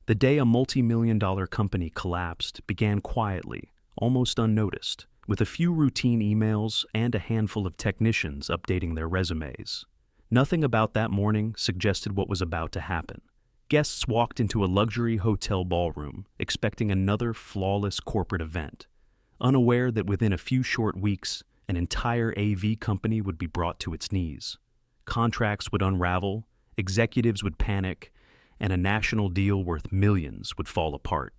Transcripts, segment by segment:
The day a multi-million-dollar company collapsed began quietly, almost unnoticed, with a few routine emails and a handful of technicians updating their resumes. Nothing about that morning suggested what was about to happen. Guests walked into a luxury hotel ballroom, expecting another flawless corporate event, unaware that within a few short weeks, an entire AV company would be brought to its knees. Contracts would unravel, executives would panic, and a national deal worth millions would fall apart.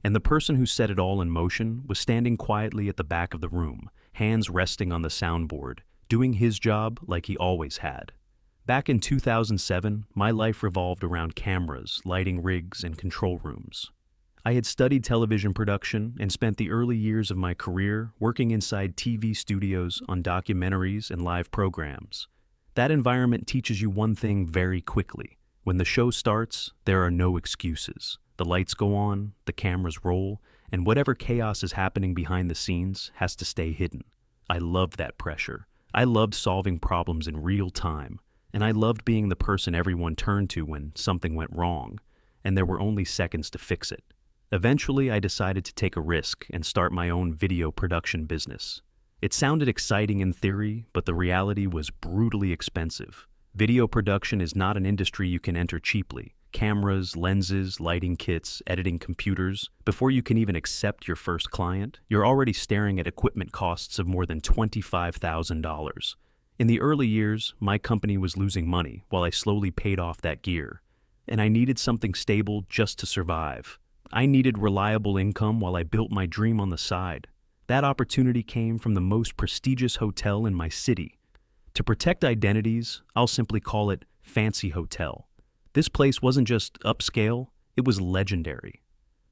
And the person who set it all in motion was standing quietly at the back of the room, hands resting on the soundboard, doing his job like he always had. Back in 2007, my life revolved around cameras, lighting rigs, and control rooms. I had studied television production and spent the early years of my career working inside TV studios on documentaries and live programs. That environment teaches you one thing very quickly. When the show starts, there are no excuses. The lights go on, the cameras roll, and whatever chaos is happening behind the scenes has to stay hidden. I loved that pressure. I loved solving problems in real time, and I loved being the person everyone turned to when something went wrong, and there were only seconds to fix it. Eventually, I decided to take a risk and start my own video production business. It sounded exciting in theory, but the reality was brutally expensive. Video production is not an industry you can enter cheaply. Cameras, lenses, lighting kits, editing computers. Before you can even accept your first client, you're already staring at equipment costs of more than $25,000. In the early years, my company was losing money while I slowly paid off that gear. And I needed something stable just to survive. I needed reliable income while I built my dream on the side. That opportunity came from the most prestigious hotel in my city. To protect identities, I'll simply call it Fancy Hotel. This place wasn't just upscale, it was legendary.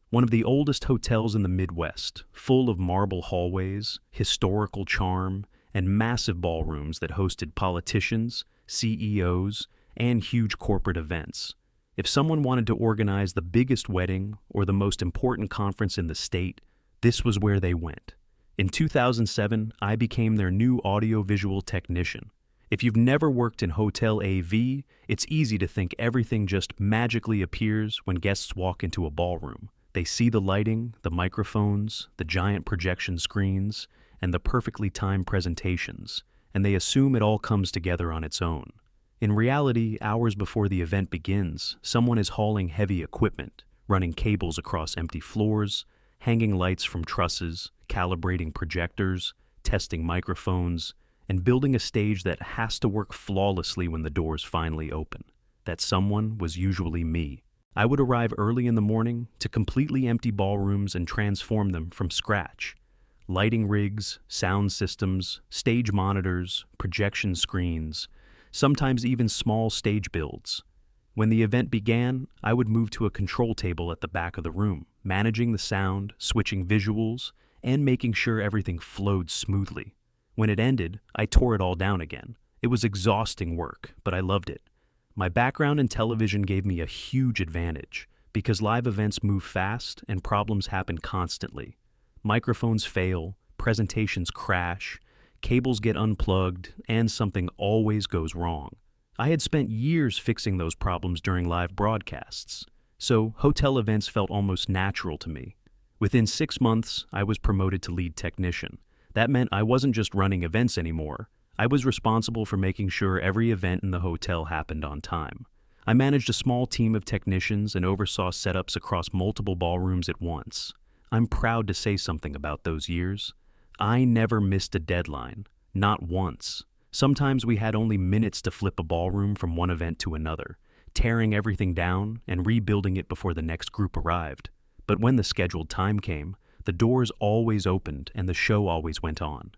One of the oldest hotels in the Midwest, full of marble hallways, historical charm, and massive ballrooms that hosted politicians, CEOs, and huge corporate events. If someone wanted to organize the biggest wedding or the most important conference in the state, this was where they went. In 2007, I became their new audiovisual technician. If you've never worked in hotel AV, it's easy to think everything just magically appears when guests walk into a ballroom. They see the lighting, the microphones, the giant projection screens, and the perfectly timed presentations, and they assume it all comes together on its own. In reality, hours before the event begins, someone is hauling heavy equipment, running cables across empty floors, hanging lights from trusses, calibrating projectors, testing microphones, and building a stage that has to work flawlessly when the doors finally open. That someone was usually me. I would arrive early in the morning to completely empty ballrooms and transform them from scratch. Lighting rigs, sound systems, stage monitors, projection screens, sometimes even small stage builds. When the event began, I would move to a control table at the back of the room, managing the sound, switching visuals, and making sure everything flowed smoothly. When it ended, I tore it all down again. It was exhausting work, but I loved it. My background in television gave me a huge advantage, because live events move fast and problems happen constantly. Microphones fail, presentations crash, cables get unplugged, and something always goes wrong. I had spent years fixing those problems during live broadcasts, so hotel events felt almost natural to me. Within 6 months, I was promoted to lead technician. That meant I wasn't just running events anymore. I was responsible for making sure every event in the hotel happened on time. I managed a small team of technicians and oversaw setups across multiple ballrooms at once. I'm proud to say something about those years. I never missed a deadline, not once. Sometimes we had only minutes to flip a ballroom from one event to another, tearing everything down and rebuilding it before the next group arrived. But when the scheduled time came, the doors always opened and the show always went on.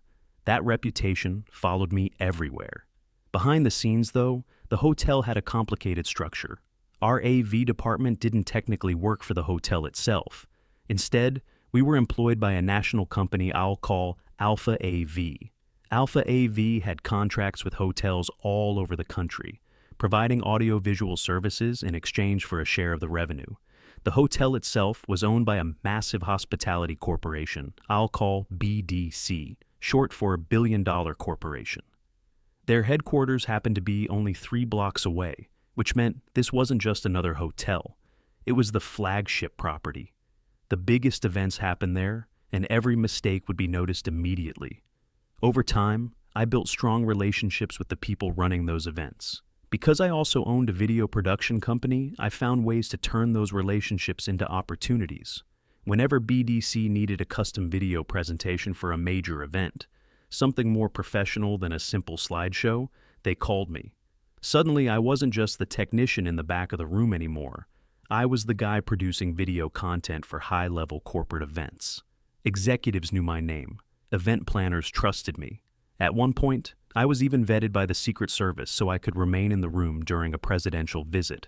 That reputation followed me everywhere. Behind the scenes, though, the hotel had a complicated structure. Our AV department didn't technically work for the hotel itself. Instead, we were employed by a national company I'll call Alpha AV. Alpha AV had contracts with hotels all over the country, providing audiovisual services in exchange for a share of the revenue. The hotel itself was owned by a massive hospitality corporation I'll call BDC, short for billion-dollar corporation. Their headquarters happened to be only 3 blocks away, which meant this wasn't just another hotel. It was the flagship property. The biggest events happened there, and every mistake would be noticed immediately. Over time, I built strong relationships with the people running those events. Because I also owned a video production company, I found ways to turn those relationships into opportunities. Whenever BDC needed a custom video presentation for a major event, something more professional than a simple slideshow, they called me. Suddenly, I wasn't just the technician in the back of the room anymore. I was the guy producing video content for high-level corporate events. Executives knew my name. Event planners trusted me. At one point, I was even vetted by the Secret Service so I could remain in the room during a presidential visit.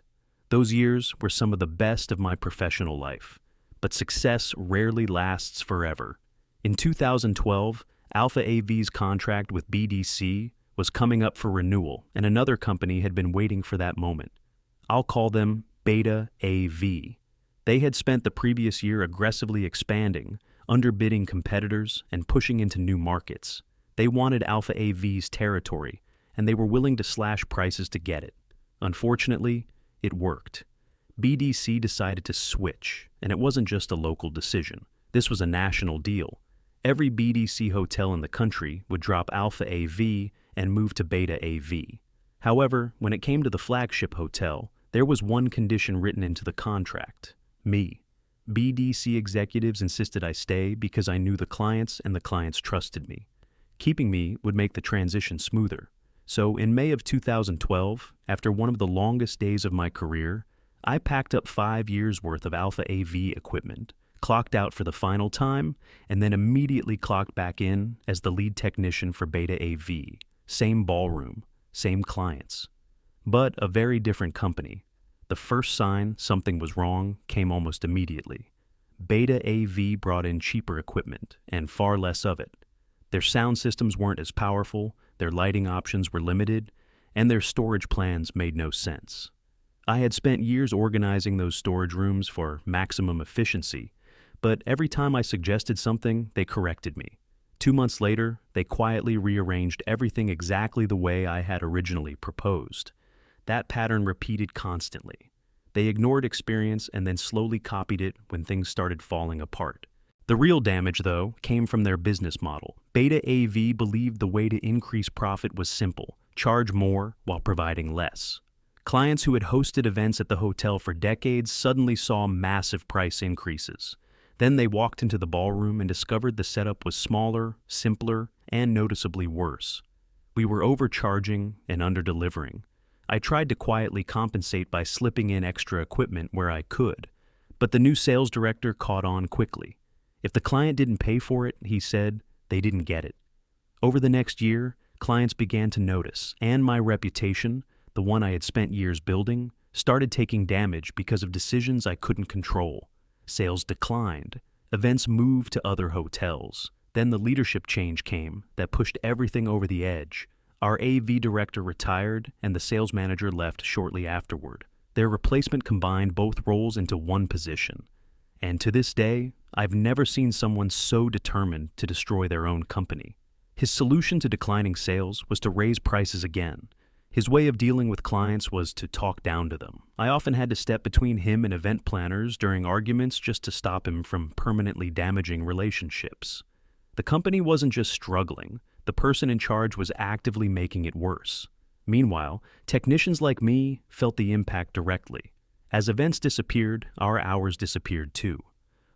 Those years were some of the best of my professional life. But success rarely lasts forever. In 2012, Alpha AV's contract with BDC was coming up for renewal, and another company had been waiting for that moment. I'll call them Beta AV. They had spent the previous year aggressively expanding, underbidding competitors, and pushing into new markets. They wanted Alpha AV's territory, and they were willing to slash prices to get it. Unfortunately, it worked. BDC decided to switch, and it wasn't just a local decision. This was a national deal. Every BDC hotel in the country would drop Alpha AV and move to Beta AV. However, when it came to the flagship hotel, there was one condition written into the contract: me. BDC executives insisted I stay because I knew the clients and the clients trusted me. Keeping me would make the transition smoother. So in May of 2012, after one of the longest days of my career, I packed up 5 years' worth of Alpha AV equipment, clocked out for the final time, and then immediately clocked back in as the lead technician for Beta AV. Same ballroom, same clients. But a very different company. The first sign something was wrong came almost immediately. Beta AV brought in cheaper equipment, and far less of it. Their sound systems weren't as powerful, their lighting options were limited, and their storage plans made no sense. I had spent years organizing those storage rooms for maximum efficiency, but every time I suggested something, they corrected me. 2 months later, they quietly rearranged everything exactly the way I had originally proposed. That pattern repeated constantly. They ignored experience and then slowly copied it when things started falling apart. The real damage, though, came from their business model. Beta AV believed the way to increase profit was simple: charge more while providing less. Clients who had hosted events at the hotel for decades suddenly saw massive price increases. Then they walked into the ballroom and discovered the setup was smaller, simpler, and noticeably worse. We were overcharging and underdelivering. I tried to quietly compensate by slipping in extra equipment where I could, but the new sales director caught on quickly. If the client didn't pay for it, he said, they didn't get it. Over the next year, clients began to notice, and my reputation, the one I had spent years building, started taking damage because of decisions I couldn't control. Sales declined. Events moved to other hotels. Then the leadership change came that pushed everything over the edge. Our AV director retired, and the sales manager left shortly afterward. Their replacement combined both roles into one position. And to this day, I've never seen someone so determined to destroy their own company. His solution to declining sales was to raise prices again. His way of dealing with clients was to talk down to them. I often had to step between him and event planners during arguments just to stop him from permanently damaging relationships. The company wasn't just struggling. The person in charge was actively making it worse. Meanwhile, technicians like me felt the impact directly. As events disappeared, our hours disappeared too.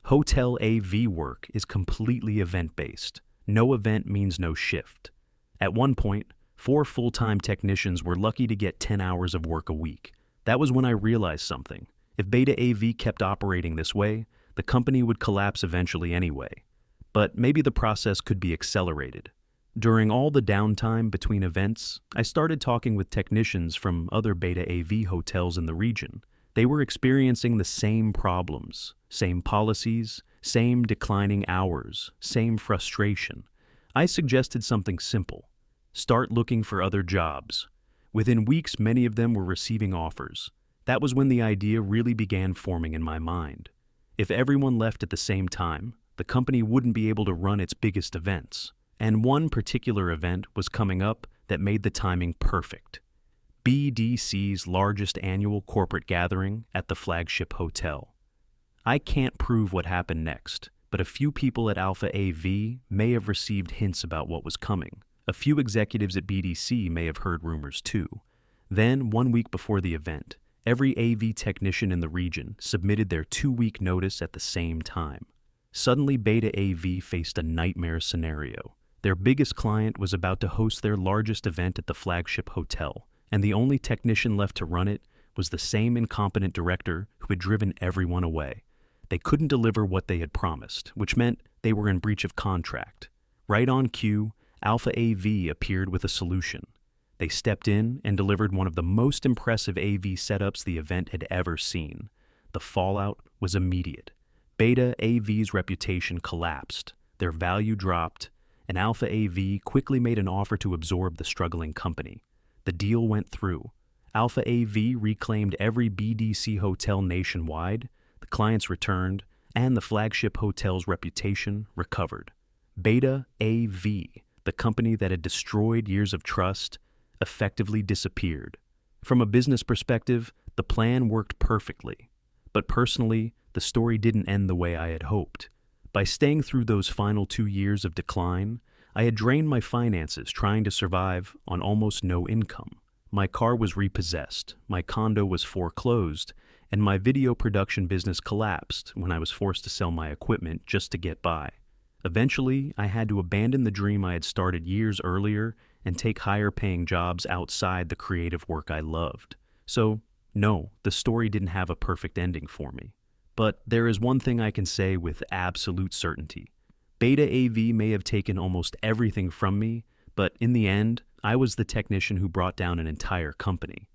Hotel AV work is completely event-based. No event means no shift. At one point, 4 full-time technicians were lucky to get 10 hours of work a week. That was when I realized something. If Beta AV kept operating this way, the company would collapse eventually anyway. But maybe the process could be accelerated. During all the downtime between events, I started talking with technicians from other Beta AV hotels in the region. They were experiencing the same problems, same policies, same declining hours, same frustration. I suggested something simple. Start looking for other jobs. Within weeks, many of them were receiving offers. That was when the idea really began forming in my mind. If everyone left at the same time, the company wouldn't be able to run its biggest events. And one particular event was coming up that made the timing perfect. BDC's largest annual corporate gathering at the Flagship Hotel. I can't prove what happened next, but a few people at Alpha AV may have received hints about what was coming. A few executives at BDC may have heard rumors too. Then, 1 week before the event, every AV technician in the region submitted their 2-week notice at the same time. Suddenly, Beta AV faced a nightmare scenario. Their biggest client was about to host their largest event at the Flagship Hotel, and the only technician left to run it was the same incompetent director who had driven everyone away. They couldn't deliver what they had promised, which meant they were in breach of contract. Right on cue, Alpha AV appeared with a solution. They stepped in and delivered one of the most impressive AV setups the event had ever seen. The fallout was immediate. Beta AV's reputation collapsed, their value dropped, and Alpha AV quickly made an offer to absorb the struggling company. The deal went through. Alpha AV reclaimed every BDC hotel nationwide, the clients returned, and the Flagship Hotel's reputation recovered. Beta AV, the company that had destroyed years of trust, effectively disappeared. From a business perspective, the plan worked perfectly. But personally, the story didn't end the way I had hoped. By staying through those final 2 years of decline, I had drained my finances trying to survive on almost no income. My car was repossessed, my condo was foreclosed, and my video production business collapsed when I was forced to sell my equipment just to get by. Eventually, I had to abandon the dream I had started years earlier and take higher-paying jobs outside the creative work I loved. So, no, the story didn't have a perfect ending for me. But there is one thing I can say with absolute certainty. Beta AV may have taken almost everything from me, but in the end, I was the technician who brought down an entire company.